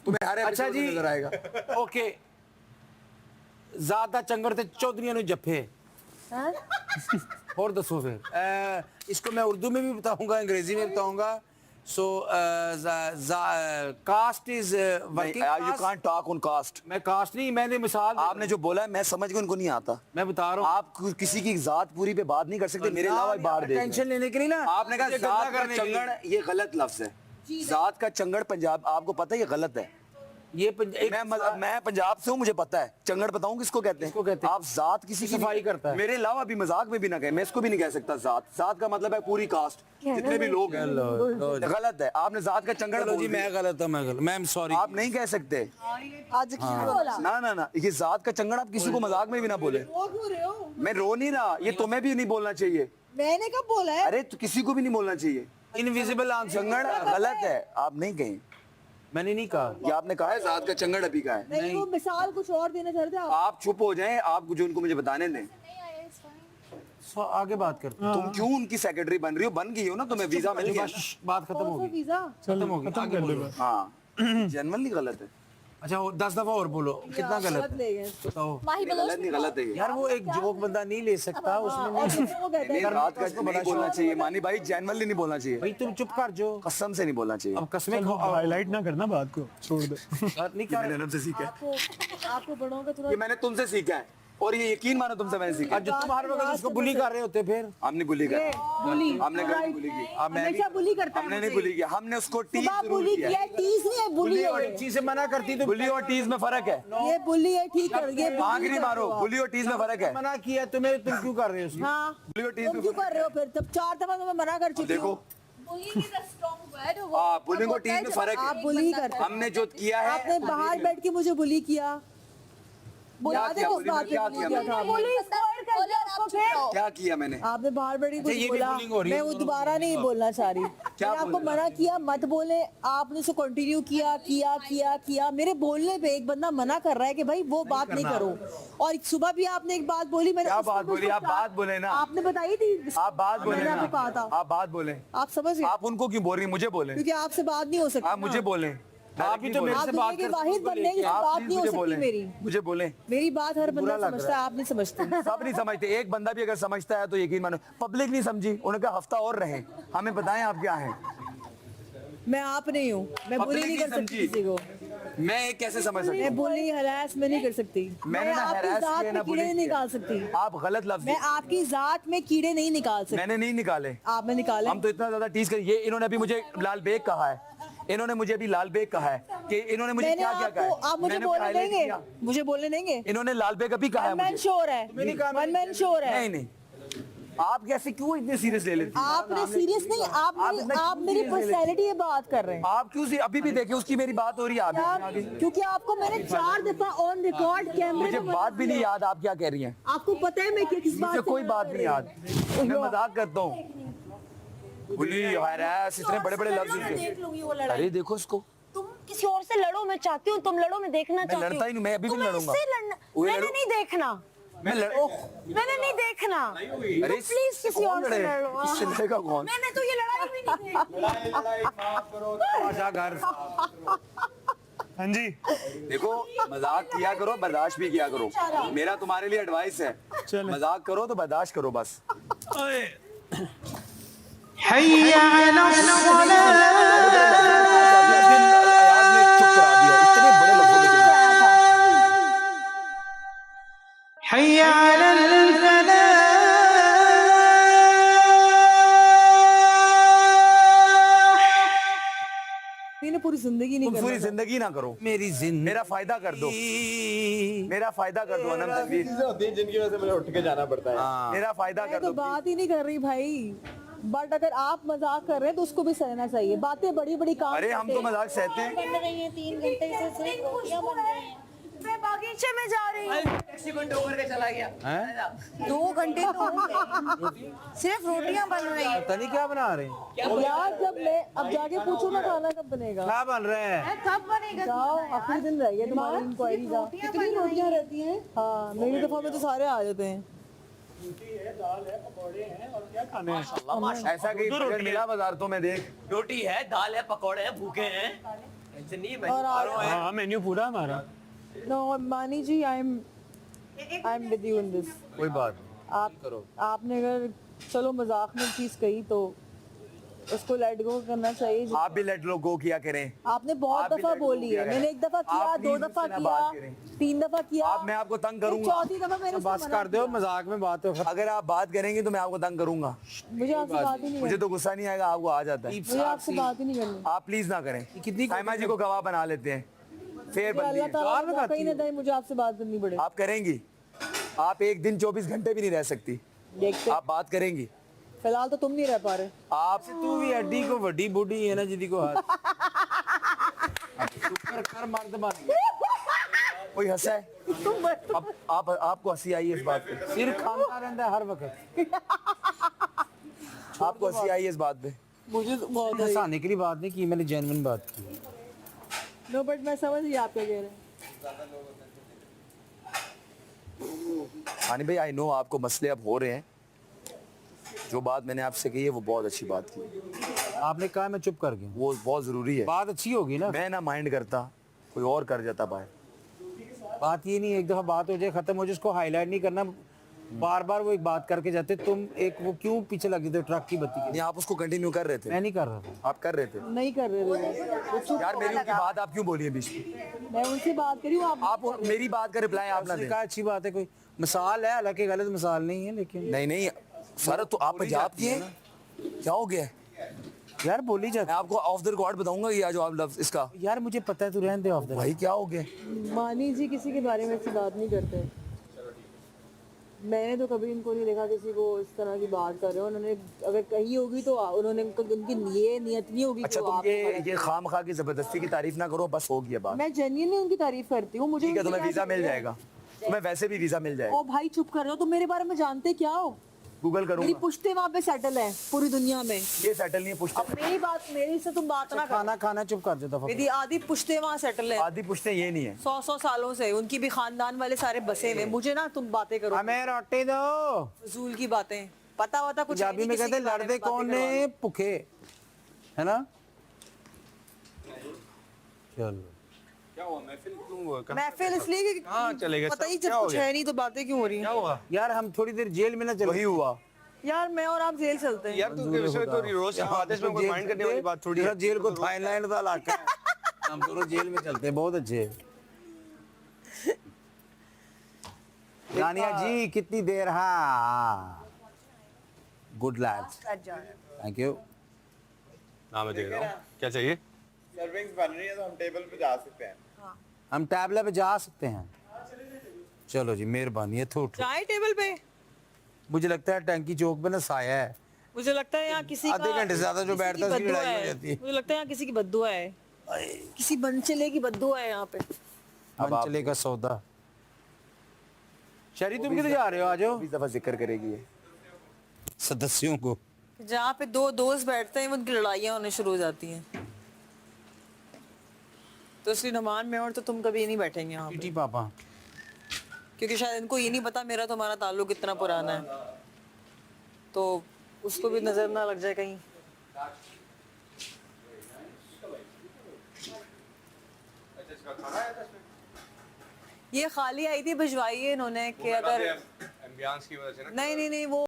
तुम्हें हर अच्छा एपिसोड जी में नजर आएगा। ओके ज़्यादा चंगड़ ते चौधरीਆਂ ਨੂੰ जफे हाँ? और दसो फिर इसको मैं उर्दू में भी बताऊंगा अंग्रेजी में बताऊंगा so caste is working you can't talk on caste. मैं कास्ट नहीं मैंने मिसाल आपने जो बोला है मैं समझ गया, उनको नहीं आता। मैं बता रहा हूँ आप किसी की जात पूरी पे बात नहीं कर सकते, मेरे अलावा बाहर देख रहे टेंशन लेने के लिए ना हैं। आपने कहा मुझे जात गंदा का करने के लिए। चंगड़, ये गलत लफ्ज है। जात का चंगड़ पंजाब, आपको पता है ये गलत है। ये मैं पंजाब से हूँ, मुझे पता है। चंगड़ बताऊं किसको कहते हैं? किसको कहते हैं? आप जात किसी की सफाई करता है। मेरे अलावा भी मजाक में भी ना कहे, मैं इसको भी नहीं कह सकता जात। जात का मतलब है पूरी कास्ट, जितने भी लोग हैं। गलत है, आपने जात का चंगड़ चलो बोल जी दिया। मैं गलत हूँ, मैं गलत, मैम सॉरी। आप नहीं कह सकते। आज क्या बोला? ना ना ना, ये जात का चंगड़ आप किसी को मजाक में भी ना बोले। रो क्यों रहे हो? मैं रो नहीं रहा, ये तुम्हें भी नहीं बोलना चाहिए। मैंने कब बोला है? अरे तो किसी को भी नहीं बोलना चाहिए। इनविजिबल आंसर चंगड़ गलत है, आप नहीं कहें। मैंने नहीं कहा। ये आपने कहा है जात का चंगड़ अभी का है। नहीं, वो मिसाल कुछ और देना चाह रहे थे आप। आप चुप हो जाएं, आप जो उनको मुझे बताने दें। आगे बात करते हैं। तुम क्यों उनकी सेक्रेटरी बन रही हो? बन गई हो ना, तुम्हें वीजा मिल गया ना। बात खत्म कौन सा होगी, वीजा? खत्म होगी, आगे बोलो। हाँ जनरली गलत है। अच्छा 10 दफा और बोलो कितना गलत गलत ले गए। बताओ। गलत नहीं, गलत है ये। यार वो एक जोक बंदा नहीं ले सकता उसमें और नहीं। दूसरे को कहते नहीं, हैं रात का नहीं बोलना चाहिए मानी भाई, जेनुअनली नहीं बोलना चाहिए। भाई तुम चुप कर जो। कसम से नहीं बोलना चाहिए। अब कसमें खाओ। हाईलाइट ना करना बात को, छोड़ दे। नहीं ये कर मैंने तुमसे सीखा है, आपको बड़ों का थोड़ा ये मैंने तुमसे सीखा है, और ये यकीन मानो तुमसे मैंने सीखा है। जो तुम हर वक्त उसको बुली कर रहे होते फिर हमने बुली कर, बुली हमने कभी बुली की? हमेशा बुली करता है। हमने नहीं बुली किया, हमने उसको टीज सुबह जरूर बुली किया किया है, टीज नहीं है, बुली और है। एक चीज से मना करती तो बुली और टीज में फर्क है। ये बुली है, ठीक है, ये आग बुली नहीं करते मारो, हो आप। बुली और टीज में फर्क है। मना किया तुम्हें, तुम क्यों कर रहे हो उसको? हाँ, बुली और टीज तुम में क्यों फर्क कर रहे हो फिर? तब 4 दफा तो मैं मना कर चुकी देखो, हूँ। हाँ बुलिंग और टीज में फर्क आप है। बुली करते हो। हमने जो किया है, आपने बाहर बैठ के मुझे बुली किया। याद है किया? उस बुली में बात क्या पे किया किया मैंने? था आपने? क्या किया मैंने? आपने बाहर बैठ के कुछ अच्छा, ये बोला, bullying हो रही है मैं वो दोबारा नहीं बोलना चाह रही। क्या मैंने आपको बोलना? मना किया मत बोले, आपने उसको कंटिन्यू किया किया किया किया। मेरे बोलने पे एक बंदा मना कर रहा है कि भाई वो बात नहीं करो। और सुबह भी आपने एक बात बोली, मैंने क्या उसको बात भी बोली? आप उसको बात बोले ना। आपने बताई थी, आप बात बोले मैंने ना, आपको कहा था। आप बात बोले। आप समझ गए? आप उनको क्यों बोल रही हैं? मुझे बोले, क्योंकि आपसे बात नहीं हो सकती। आप मुझे बोले। आप ही तो मेरे आप से दुनिया बात के कर वाहिद बंदे हैं, आप बात प्लीज नहीं हो मुझे सकती बोले, मेरी। मुझे बोले। मेरी बात हर बंदा लग रहा समझता है, आप नहीं समझते। सब नहीं समझते, एक बंदा भी अगर समझता है तो यकीन मानो। पब्लिक नहीं समझी, उनका हफ्ता और रहे, हमें बताएं आप क्या हैं। मैं आप नहीं हूँ, मैं बुली Public नहीं कर नहीं सकती समझी। किसी को। मैं एक कैसे समझ सकता मैं बुली हरास में नहीं कर सकती। मैंने मैं ना आपकी harass जात किया, ना में कीड़े bully नहीं किया। निकाल सकती। हूँ? आप गलत लफ्ज, मैं आपकी जात में कीड़े नहीं निकाल सकती। मैंने नहीं निकाले। आपने निकाले। हम तो इतना ज्यादा टीज कर, ये इन्होंने अभी मुझे लाल बेग कहा है, इन्होंने मुझे अभी लाल बेग कहा है कि इन्होंने मुझे मैंने क्या क्या कहा आपको, है। आप मुझे मैंने बोलने highlight देंगे? किया। मुझे बोलने देंगे? इन्होंने लाल बेग अभी कहा है वन मैन मुझे। शोर है, वन मैन शोर है। नहीं नहीं, आप कैसे क्यों इतने सीरियस ले लेती हैं? आपने सीरियस नहीं, आप आपने इतना आप क्यों मेरी serious ले लेती पर्सनैलिटी ये बात कर रहे हैं। आप क्यों सी अभी भी देखे उसकी मेरी बात हो रही है आगे आगे। क्या? क्योंकि आपको मैंने 4 दफा ऑन रिकॉर्ड कैमरे मुझे में बात भी नहीं याद आप क्या कह रही हैं। आपको पता है मैं किस बात मुझे से कोई मना बात कर नहीं रही याद, हूँ? मैं मजाक करता हूँ। बुली हरास इतने बड़े बड़े लफ्ज यूज देख लूंगी वो किए। लड़ाई। अरे देखो इसको, तुम किसी और से लड़ो, मैं चाहती हूँ तुम लड़ो, मैं देखना चाहती हूँ। लड़ता ही नहीं, मैं अभी भी तुम्हें लड़ूंगा। इससे लड़ना, वो मैंने लड़ो। नहीं देखना, मैं मैंने नहीं देखना। अरे तुम प्लीज किसी कौन और से लड़े? लड़ो। इससे लड़ेगा कौन? मैंने तो ये लड़ाई भी नहीं देखी। आजा घर। हाँ जी, देखो मजाक किया करो, बर्दाश्त भी किया करो। मेरा तुम्हारे लिए एडवाइस है, चलो। मजाक करो तो बर्दाश्त करो बस। हैया अला अयाज ने चुप करा दिया, इतने बड़े लफ्जों में चल रहा। हैया अलल फलाह। मैंने पूरी जिंदगी नहीं तुम पूरी करना। जिंदगी ना करो, मेरी जिंदगी मेरा फायदा कर दो, मेरा फायदा कर दो अनम तनवीर। जिनकी वजह से मुझे उठ के जाना पड़ता है। हाँ। मेरा फायदा मैं कर तो दो। बात ही नहीं कर रही भाई, बट अगर आप मजाक कर रहे हैं तो उसको भी सहना चाहिए। बातें बड़ी बड़ी काम अरे हम तो मजाक सहते हैं। बन रही है 3 घंटे से सिर्फ रोटियां बन रही हैं। मैं बागीचे में जा रही हूँ। 2 घंटे तो हो गए। सिर्फ रोटियां बन रही हैं। पता नहीं क्या बना रहे हैं, यार जब मैं अब जाके पूछो ना खाना कब बनेगा। क्या बन रहे हैं। कब बनेगा? जाओ, आखिरी दिन रह गया तुम्हारी इंक्वायरी का। कितनी रोटियां रहती हैं? हाँ, मेरी दफा में तो सारे आ जाते हैं। ऐसा कहीं बजट मिला बाजार तो मैं देख। रोटी है, दाल है, पकौड़े हैं, भूखे हैं। और हाँ मेन्यू पूरा हमारा नो मानी जी I am with you in this. कोई बात नहीं। आप आपने अगर चलो मजाक में चीज कही तो उसको लेट गो करना चाहिए। आप भी लेट लो गो किया करें। आपने बहुत आप भी दफा let go बोली किया है, करें। मैंने एक दफा किया, आप दो please दफा मुझसे ना किया, बात करें। 3 दफा किया। आप मैं आपको तंग फिर करूंगा। चौथी दफा मैंने बस उसको कर मना दो, किया। मजाक में बात हो। अगर आप बात करेंगे तो मैं आपको तंग करूंगा। मुझे आपसे बात ही नहीं मुझे करनी। तो गुस्सा नहीं आएगा, आपको आ जाता है। मुझे आपसे बात ही नहीं करनी। आप प्लीज ना करें। कितनी साइमा जी को गवाह बना लेते हैं। फेर मुझे बंदी अल्लाह है। ताला लगाती मौका ही ना दे मुझे आपसे बात करनी पड़े। आप करेंगी। आप एक दिन 24 घंटे भी नहीं रह सकती। देखते आप बात करेंगी। फिलहाल तो तुम नहीं रह पा रहे। आप तू भी हड्डी को वड्डी बूढ़ी है ना जिदी को हाथ शुक्र कर मर्द बन गया। कोई हंसा है? अब आप आपको हंसी आई है इस बात पे? सिर खानता रहता है हर वक्त। आपको हंसी आई है इस बात पे? मुझे तो बहुत है। हंसाने के लिए बात नहीं की, मैंने जेन्युइन बात की। नो बट मैं समझ रही आप क्या कह रहे हैं। हानी भाई आई नो आपको मसले अब हो रहे हैं। जो बात मैंने आपसे कही है वो बहुत अच्छी बात की। आपने कहा मैं चुप कर गया। वो बहुत जरूरी है। बात अच्छी होगी ना। मैं ना माइंड करता, कोई और कर जाता बाहर। बात ये नहीं है एक दफा बात हो जाए खत्म हो जाए, उसको हाईलाइट नहीं करना। बार बार वो एक बात करके जाते तुम एक वो क्यों पीछे लग जाते हो ट्रक की बत्ती के। नहीं आप उसको कंटिन्यू कर रहे थे। मैं नहीं कर रहा था। आप कर रहे थे। नहीं कर रहे थे वो चुप यार मेरी होने उनकी लगा। बात आप क्यों बोलिए बीच में? मैं उनसे बात करी हूँ आप मेरी बात का रिप्लाई आप ना उसने दें। कहा अच्छी बात है, कोई मिसाल है, हालांकि गलत मिसाल नहीं है, लेकिन नहीं नहीं सर तो आप पंजाब की हैं? क्या हो गया है? यार बोली मैं जाती आपको ऑफ द रिकॉर्ड बताऊंगा ये जो आप लफ्ज इसका। यार मुझे पता है, तू रहने दे ऑफ द। भाई क्या हो गया? मानी जी किसी के बारे में ऐसी बात नहीं करते। मैंने तो कभी इनको नहीं देखा किसी को इस तरह की बात कर रहे हो। उन्होंने अगर कही होगी तो उन्होंने उनकी ये नियत नहीं होगी। अच्छा कि वो तुम आपको ये खाम खा की जबरदस्ती की तारीफ ना करो, बस हो गया बात। मैं जेन्युइनली उनकी तारीफ करती हूँ। मुझे ठीक है उनसे तुम्हें क्या वीजा मिल चाहिए? जाएगा। तुम्हें वैसे भी वीजा मिल जाएगा। ओ भाई चुप कर रहे हो, तुम मेरे बारे में जानते क्या हो? गूगल मेरी करूंगा। पुश्ते वहाँ पे सेटल है पूरी दुनिया में। ये सेटल नहीं है पुश्ते। अब मेरी से तुम बात ना कर। खाना खाना चुप कर जाता। मेरी आधी पुश्ते वहाँ सेटल है आधी पुश्ते ये नहीं है। 100 सालों से। उनकी भी खानदान वाले सारे बसे हुए। मुझे ना तुम बातें करो हमें रोटी दो। फजूल की बातें। पता कुछ पंजाबी नहीं, में किसी कहते के बारे लड़ते में बातें कौन करवा ने दो। भूखे, है ना। चलो क्या हुआ महफिल क्यों हुआ? महफिल इसलिए कि चले गए पता ही सब? जब क्या हो कुछ गया? है नहीं तो बातें क्यों हो रही क्या हैं। हुआ यार हम थोड़ी देर जेल में ना चले। वही हुआ। यार मैं और आप जेल चलते हैं। यार तू के विषय तो रोज आदेश में कोई माइंड करने वाली बात थोड़ी है। जेल को थाईलैंड का इलाका है। हम दोनों जेल में चलते हैं, बहुत अच्छे। रानिया जी कितनी देर। हाँ गुड लैड्स, थैंक यू। ना मैं दे रहा हूँ। क्या चाहिए? सर्विंग्स बन रही है तो हम टेबल पे जा सकते हैं। हम टैबलेट पे जा सकते हैं। चलो जी मेहरबानी है। थोड़ा चाय टेबल पे। मुझे लगता है टंकी चौक पे ना साया है। मुझे लगता है यहाँ किसी आधे का घंटे से ज्यादा जो किसी की बैठता है उसकी बद्दुआ लड़ाई हो है। जाती है। मुझे लगता है यहाँ किसी की बद्दुआ है। किसी बनचले की बद्दुआ है यहाँ पे। मन चलेगा सौदा। शरी तुम किधर जा रहे हो? आ जाओ। इस दफा जिक्र करेगी ये। सदस्यों को जहाँ पे दो दोस्त बैठते हैं उनकी लड़ाइयाँ होने शुरू हो जाती हैं। तो इसलिए नमान में और तो तुम कभी नहीं बैठेंगे यहाँ पे। पीटी पापा। क्योंकि शायद इनको ये नहीं पता मेरा तुम्हारा ताल्लुक कितना पुराना है, तो उसको भी नजर ना लग जाए कहीं। ये खाली आई थी, भिजवाई है इन्होंने कि अगर एम्बियंस की वजह से ना नहीं वो